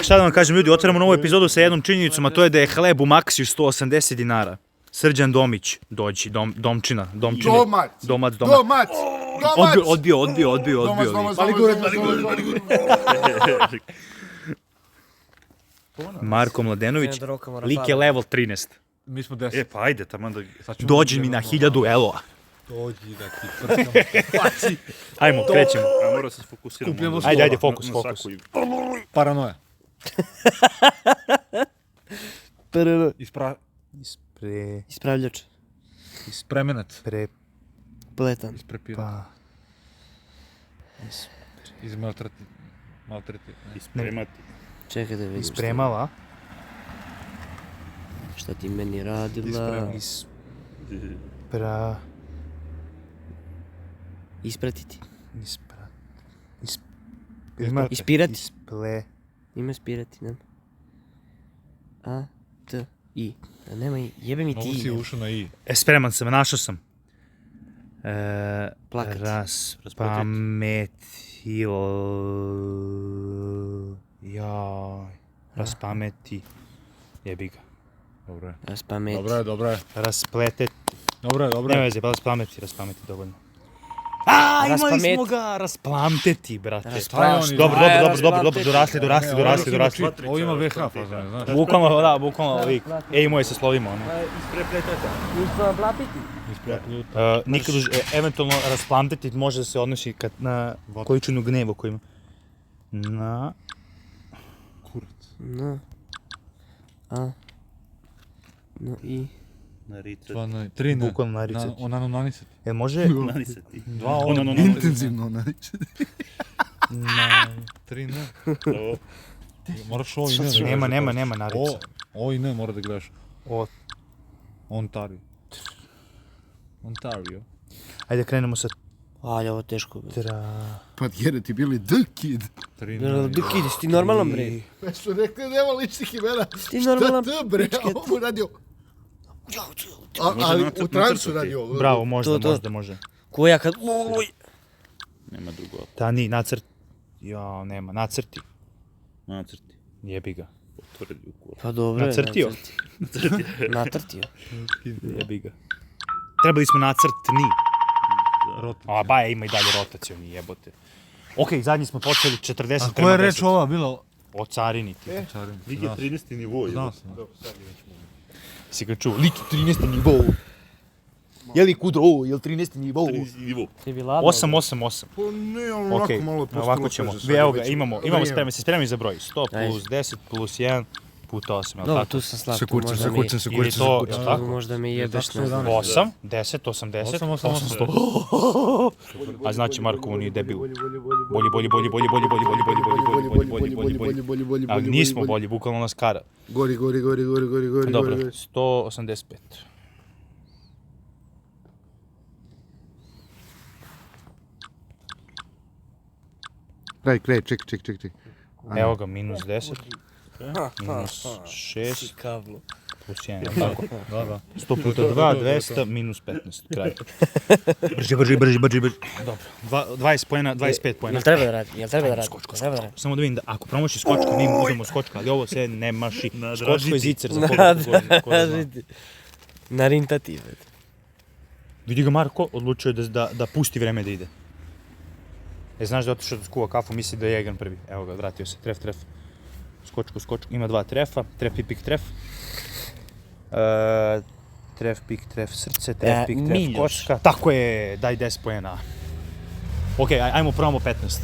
Šta da vam kažem, ljudi, otvaramo novu epizodu sa jednom činjenicom, a to je da je hleb u Maksiju 180 dinara. Srđan Domić, doći, Domčina. Domac. Odbio. Marko Mladenović, lik je level 13. Mi smo 10. Pa ajde, tamo da... Dođi mi na 1000 eloa. Dođi da ti prskam. Ajmo, krećemo. Ja moram se sfokusiramo. Ajde, fokus. Paranoja. Ispravljač. Ispremenac. Pletan. Isprepirat. Izmaltreti. Ispremati. Čekaj da vidim. Ispremala. Šta ti meni radila? Ispratiti. Ispirati. Ima spirati, ne? A, T, I. Nema I, jebe mi ti. Ovo si ušao na I. Spreman sam, našao sam. Plakat. Raspameti. Jebi ga. Dobro je. Raspameti. Dobro je. Raspleteti. Dobro je. Nema veze, pa raspameti dovoljno. Imali smo ga! Rasplamteti, brate. Dobro, dorasli. Ovo ima VH fazone, znaš. Bukvalno lik. Imao je se slovima, ono. Nikad eventualno rasplamteti može da se odnosi na količinu gneva koju ima. Na... Na. A. Na I. Bukvalno naricati. Onano nanisati. Jel može? Nanisati. Intenzivno naricati. Tri ne. Moraš ovo i ne. Nema narica. Ovo i ne mora da gledaš. Ontario. Ajde krenemo sa... Ajde, ovo teško. Pa jer ti bili the kid. Duki, ti normalan bre. Već su rekli nema ličnih imena. Ti normalan Šta te bre, ovo radio... Ali u transu radio. Bravo, može. Koja kad... Nema drugo. Tani, nacrt... nema, nacrti. Nacrti. Jebi ga. Otvrdi u kuru. Pa dobro je. Nacrtio. Natrtio. Jebi ga. Trebali smo nacrtni. Baja ima i dalje rotacioni, jebote. Okej, zadnji smo počeli 40 prema 10. A koja je reč ova bila? O carini ti. Lik je 13. nivo. Znao sam. Si ga čuo, lik je 13. nivo. Je li kudro, je li 13. nivo? 13. nivo. 8. Pa ne, onako malo postalo. Ovako ćemo. Evo ga, imamo spremni za broj. 100 plus 10 plus 1 puta 8, jel' No, tako? tu sam slab. Se kurčem. Ili to, jel' tako? Možda me jebeš na... 8, 10, 80, 800. A znači Markovo nije debil. Bolji. Ali nismo bolji, bukvalno nas kara. Gori. Dobro, 185. Kraj, ček. Evo ga, minus 10. Minus 6. Kablo. Plus 1, tako? 100 puta 2, 200, minus 15, kraj. Brži. Dobro, 20 pojena, 25 pojena. Jel treba da radi? Skočko. Samo da vidim da ako promoši skočka, mi uzmemo skočka, ali ovo se ne maši. Skočko je zicer za koga zna. Narintati. Vidi ga Marko, odlučio je da pusti vreme da ide. Znaš da je otišao da skuva kafu, misli da je Jegan prvi. Evo ga, vratio se, tref. Skočku, ima 2 trefa, tref, pipik, tref. Tref, pik, tref, srce, tref, pik, tref, kočka. Tako je, daj 10 pojena. Okej, ajmo probamo 15.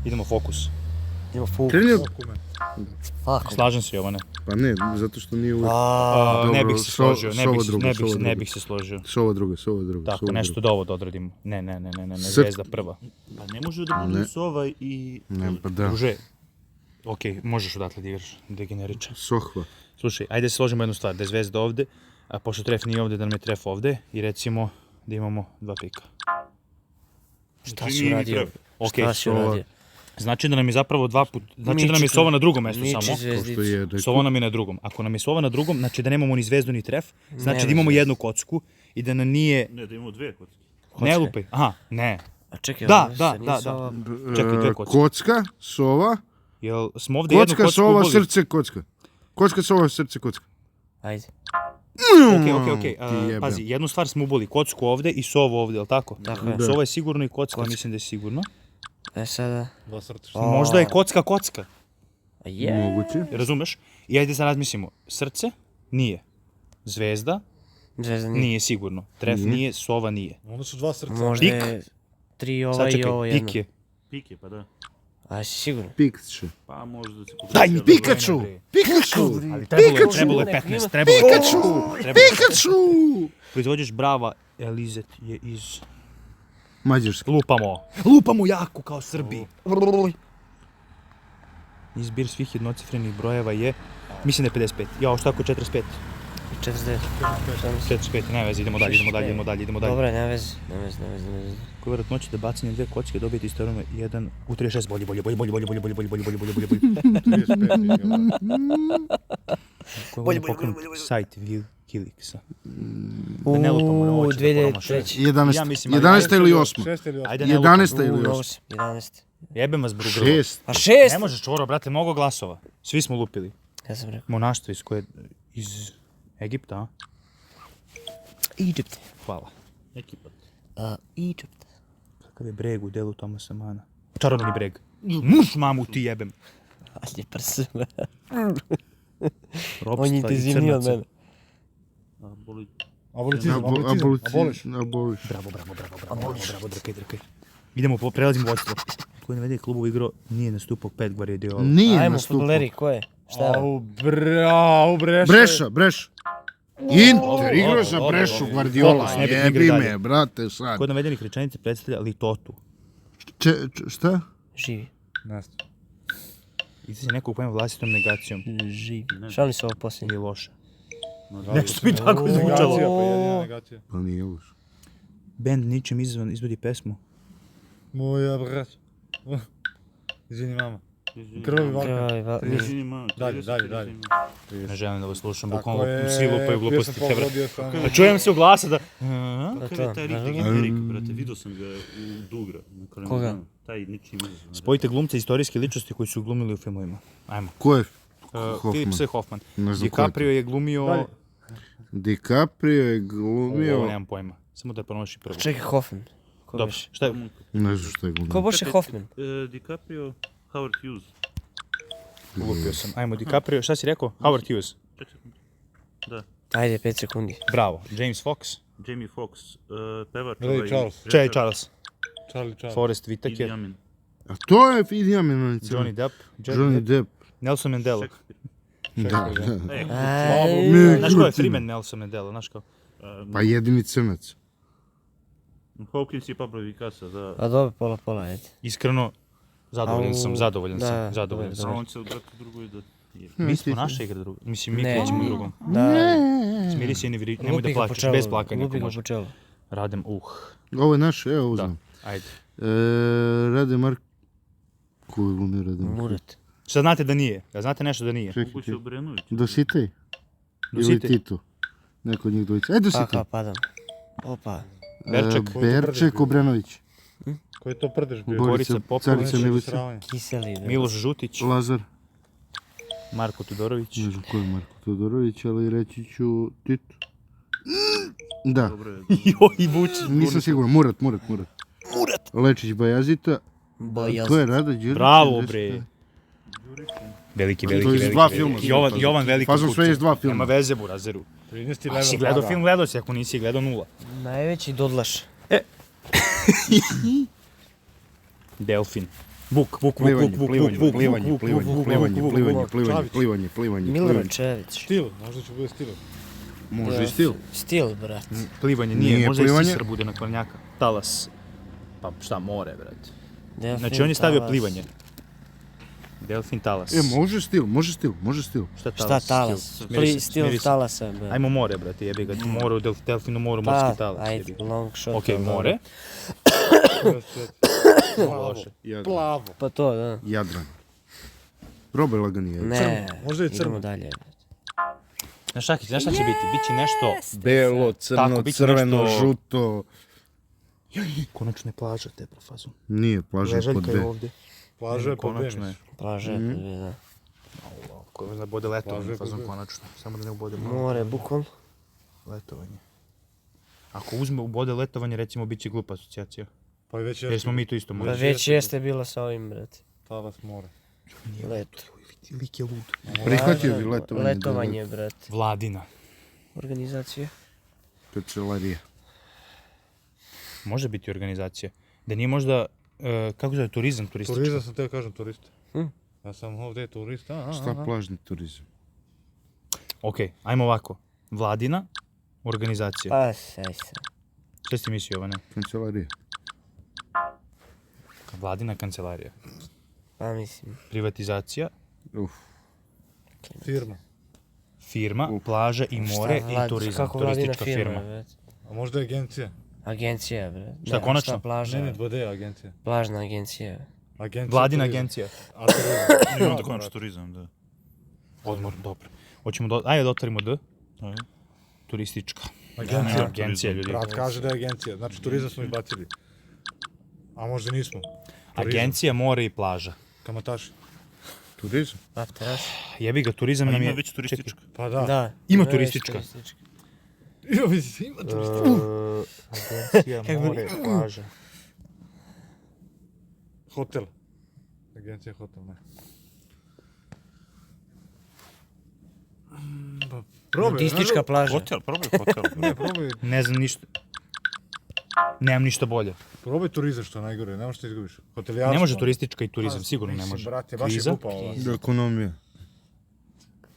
Idemo fokus. Krenio? Slažem se, Jovane. Pa ne, zato što nije uvijek. Ne bih se složio, ne bih se složio. Šova druga. Tako, nešto da ovo da odradimo. Ne, zvezda prva. Pa ne može da budu sova i... Ne, pa da. Druže, okej, možeš odatle da igraš, degeneriča. Sohva. Slušaj, ajde se složimo jednu stvar, da je zvezda ovde, a pošto tref nije ovde, da nam je tref ovde i recimo da imamo 2 pika. Šta si uradio? Znači da nam je zapravo 2 puta, znači da nam je sova na drugom mestu samo. Zvezdicu. Sova nam je na drugom. Ako nam je sova na drugom, znači da nemamo ni zvezdu ni tref, znači da imamo jednu kocku i da nam nije... Ne, da imamo 2 kocke. Ne lupaj, aha, ne. A čekaj, Da, ovo da, se nije da, da. sova. Čekaj, dve kocke. Kocka, sova, Jel smo ovdje jednu kocka, kocku sova, uboli? srce, kocka. Kocka, sova, srce, kocka. Ajde. Okej. Ti jebem. Pazi, jednu stvar smo uboli, kocku ovdje i sovu ovdje, jel tako? Tako je. Sova je sigurno i kocka, Kocka. mislim da je sigurno. Sada... Dva srca. O. Možda je kocka. A je? Moguće. Razumeš? I ajde sad razmislimo. Srce? Nije. Zvezda? Zvezda nije. Nije sigurno. Tref nije, sova nije. Onda su dva srca. Možda Pik. je 3 ova Sad i ovo čekaj, jedno. pik je. Pike, pa da. A si siguran? Pikachu. Pa možda se Daj mi Pikachu! Pikachu! Ali Pikachu! trebalo je 15, Pikachu! trebalo je Pikachu! 15. Pikachu! Proizvođač Brava Elizet je iz... Mađarski. Lupamo jako kao Srbi. Izbir svih jednocifrenih brojeva je... Mislim da je 55. Jao, šta ako je 45? 49. 45, ne vezi, idemo dalje. Dobro, ne vezi. Koju vjerojatnoću da bacanje dve kocke dobijete iz teoreme 1 u 36. Bolje. 35. Bolje. Sajt Wikileaksa. Da ne lupamo na ovo, ću da promašam. 11. Ja mislim, 11. ili 8. 6 ili 8. Ajde ne lupamo. 11. ili 8. 11. Jebem vas brugro. 6. A 6? Ne možeš čvoro, brate, mnogo glasova. Svi smo lupili. Ja sam rekao. Monaštvo iz Egipta, a? Egypt. Hvala. Ekipat. Egypt. Kakav je breg u delu Tomasa Mana? Čarobni breg. Muš mamu ti jebem. Ajde prsu. Robstva On je i intenzivniji od crnaca. mene. Abolicizam. Aboliš. Bravo, drkaj. Idemo, prelazimo vodstvo. Koji navedeni klubov igrao nije nastupao Pep Guardiola. Nije Ajmo, nastupao. futboleri, ko je? Šta je? Au, Breša. Breša. Inter, igrao za dobro, Brešu, dobro. Guardiola. Fokus, ne bi Jebi igrao me, dalje. brate, sad. Kod navedenih rečenica predstavlja Litotu. Šta? Živi. Izrazi nekog pojma vlastitom negacijom. Živi. Šalim se ovo posljednje. Nije loše. Nešto mi tako zvučalo. Negacija, pa jedina negacija. Pa nije loš. Band ničim izvan izvodi pesmu. Moja brać. Izvini mama. Krvavi Balkan. Izvini, ma. Dalje. Ne želim da vas slušam, Tako bukvalno je. svi lupaju gluposti. Bio sam pogodio sam. Da čujem se u glasa da... Kakav je taj Rick Legendarik, brate, vidio sam ga u Dugra. na Kalemegdanu. Taj ničim izazvan. Spojite glumce i istorijske ličnosti koji su glumili u filmovima. Ajmo. Ko je? Philip S. Hoffman. Ne znam ko je to. DiCaprio je glumio... DiCaprio je Ovo glumio... nemam pojma. Samo da pronoši prvo. Čekaj, Hoffman. Ko Dobro, biš? šta je? Ne znam šta je glumio. Ko boše Hoffman? DiCaprio, Howard Hughes. Lupio sam. Ajmo, DiCaprio, šta si rekao? Howard Hughes. Ajde, 5 sekundi. Bravo. James Fox. Jamie Foxx, pevač. Ray Charles. Charles. Charlie. Forrest Idi Whitaker. Amin. A to je Idi Amin. Johnny Depp. Johnny Depp. Nelson Mandela. Shakespeare. Da. Ajde. Znaš ko je Freeman Nelson Mandela, znaš kao? Pa jedini crnac. Hawkins i Pablo Picasso, da. A dobro, pola, ajde. Iskreno, zadovoljan sam. Da, Zadovoljan sam. A on će brati drugoj da... Mi smo naša igra druga. Mislim, mi Ne. krećemo drugom. Da. Smiri se i nemoj da Lupi ga po plačeš, čelu. bez plakanja ako Lupi ga može. po čelu. Radem, Ovo je naše, evo ovo Da. znam. Ajde. Rade Mark... Ko je glumio Rade Mark? Murat. Šta znate da nije? Da znate nešto da nije? Moguće Obrenović. Dositej? Ili Dositej. Tito? Neko od njih dvojica. Dositej. Aha, padam. Opa. Berček. Berček Obrenović. Koji je to prdež bio? Borica Popović. Carica Milica. Kiseli. bre. Miloš Žutić. Lazar. Marko Tudorović. Ne znam ko je Marko Todorović, ali reći ću Tito. Da, Dobro je. Joj, Vučić. nisam siguran. Murat. Lečić Bajazita. Bojaz. Ko je Rada Đurić? Bravo, bre. Veliki. To je iz dva filma. Jovan Veliki Fazom sve iz dva Nema filma. veze, Burazeru. 13. Ako si level gledao pada. film, gledao si. Ako nisi gledao, 0. Najveći dodlaš. Delfin. Vuk. Plivanje. Milorad Čević. Stil, možda će bude stil. Može i stil. Stil, brat. Plivanje nije, Nije možda i plivanje. Sisar bude na Kvarnjaka. Talas. Pa šta, more, brate. Delfin, Znači on je stavio talas. plivanje. Delfin, talas. Može stil. Šta Šta talas? talas? Smiri se, Stil smiri se. talasa, brat. Ajmo more, brate, jebi ga. More, delfin u moru, Pa, morski talas. ajde, jebi ga. long shot. Okej, ali more. Plavo. Plavo. Pa to, da. Jadran. Probaj laganije. Ne, Možda i idemo crno. dalje. Znaš šta će biti? Biće nešto Belo, Tako, crno, bit će crveno, nešto- žuto. Konačno je plaža, te profazon. Nije, plaža je pod Ležaljka je B. ovdje. Plaža je po Konačno Benis. je. Plaža, da. Ko da bude letovanje, Plaža je fazon pod B. konačno. Samo da ne ubode More, bukvalno. letovanje. Ako uzme ubode letovanje, recimo, bit će glupa asocijacija. Pa već Jer smo mi to isto Pa morali. već jeste bilo sa ovim, brate. Talas more. Leto. Lik je lud. Prihvatio bi letovanje. Letovanje, brate. Vladina. Organizacija. Kancelarija. Može biti organizacija. Da nije možda, kako zove, turizam turistički. Turizam sam teo kažem turista. Hm. Ja sam ovdje turist. Šta plažni turizam? Ok, ajmo ovako. Vladina organizacija. Pa, saj se. Šta si mislio, Ivane? Kancelarija. Vladina kancelarija. Pa mislim. Privatizacija, Firma. firma, plaža i more i turizam. Kako vladina Turistička firma. brate. A možda je agencija? Agencija, brate. Šta, konačno? Šta, plaža? Ne, 2D agencija. Plažna agencija. Agencija Vladina turizam. agencija. A turizam. I onda konačno turizam, da. Odmor, dobro. Hoćemo ajde da otvorimo D. Ajde. Turistička. Agencija. Agencija, ljudi. Brat kaže da je agencija. Znači turizam smo izbacili. A možda nismo. Turizam. Agencija, more i plaža. Kamataši. Turizam? Afteraš? Jebi ga, turizam A nam ima je... već turistička. Pa da. Da. Ima već turistička. Ima turistička. Agencija, more, plaža. Hotel. Agencija hotel, ne. Pa probaj. Nudistička plaža. Hotel, probaj hotel. Ne, probaj. Ne znam ništa. Nemam ništa bolje. Probaj turizam što je najgore, ne možeš da izgubiš. Hotelijarstvo. Ne može turistička i turizam, sigurno ne Mislim, može. brate, baš je Kriza? glupa ova. Ekonomija.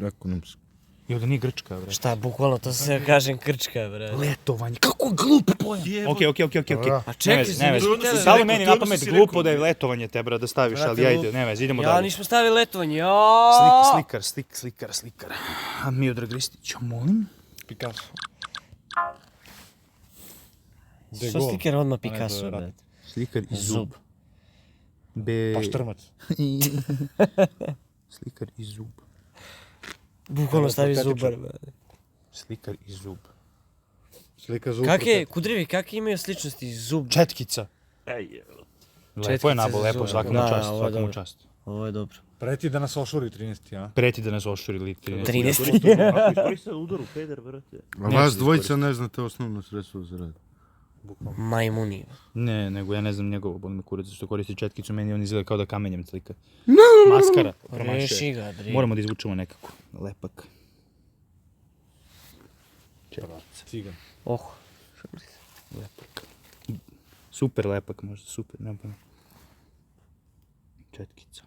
Ekonomska. I ovdje nije Grčka, bre. Šta, bukvalno, to se kažem krčka, brate. Letovanje, kako glup pojam. Okej. A čekaj, Ne vezi. si mi Stalo rekao, meni to na pamet si glupo rekao. da je letovanje te, bra, da staviš, Brate, ali ajde, ne vezi, idemo Ja dalje. nismo stavili letovanje, jaaaa! Slikar. A Miodrag Ristić, molim. Picasso. Što stiker odmah A ne, to Picasso, je rat. brate? Slikar i zub. Pa štrmac. Slikar i zub. Bukvalno stavi Protetičar. zubar, brate. Slikar i zub. Slika zub. Kakve, kudrivi, kakve imaju sličnosti zub? Četkica. Ej, Lepo je nabo, za lepo, zub. svaka mu Da, čast, ovo je svaka mu dobro. čast. Ovo je dobro. Preti da nas ošuri 13. a? Preti da nas ošurili 13. 13. Ako iskoriste udaru, peder, brate. A vas dvojica ne znate osnovno sredstvo za rad. Majmuni. Ne, nego ja ne znam njegovo, boli me kurac, što koristi četkicu, meni on izgleda kao da kamenjem slika. Maskara, promašuje. Reši ga, dri. Moramo da izvučemo nekako. Lepak. Cigan. Oh. Lepak. Super lepak, možda super, nema pojma. Četkica.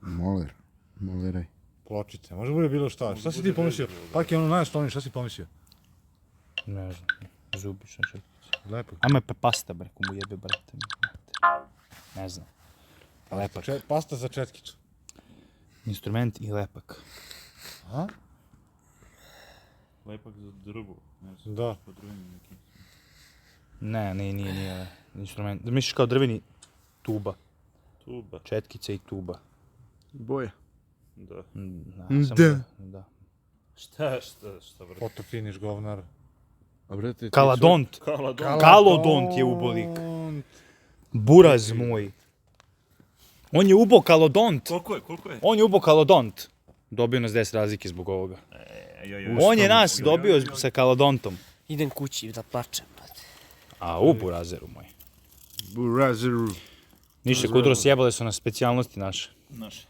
Moler. Moleraj. Pločice. Može bude bilo šta. Šta si ti pomislio? Pak je ono najosnovnije, šta si pomislio? Ne znam, zubi, šta četkica. Lepo. Ajmo je pa pasta, bre, ko mu jebe, brate. Ne znam. Lepak. Pasta za četkicu. Instrument i lepak. A? Lepak za drvo. Ne znam, Da. po drveni neki. Ne, nije instrument. Misliš kao drveni tuba. Tuba. Četkica i tuba. Boja. Da. Da. Šta, brate? Fotofiniš, govnar. A brate, Kaladont. Kaladon. Kalodont je ubo lik. Buraz moj. On je ubo kalodont. Koliko je? On je ubo kalodont. Dobio nas 10 razlike zbog ovoga. Joj. On je nas dobio sa kalodontom. Idem kući da plačem, brate. A u burazeru moj. Burazeru. Ništa, Kudro, sjebale su nas specijalnosti naše. Naš.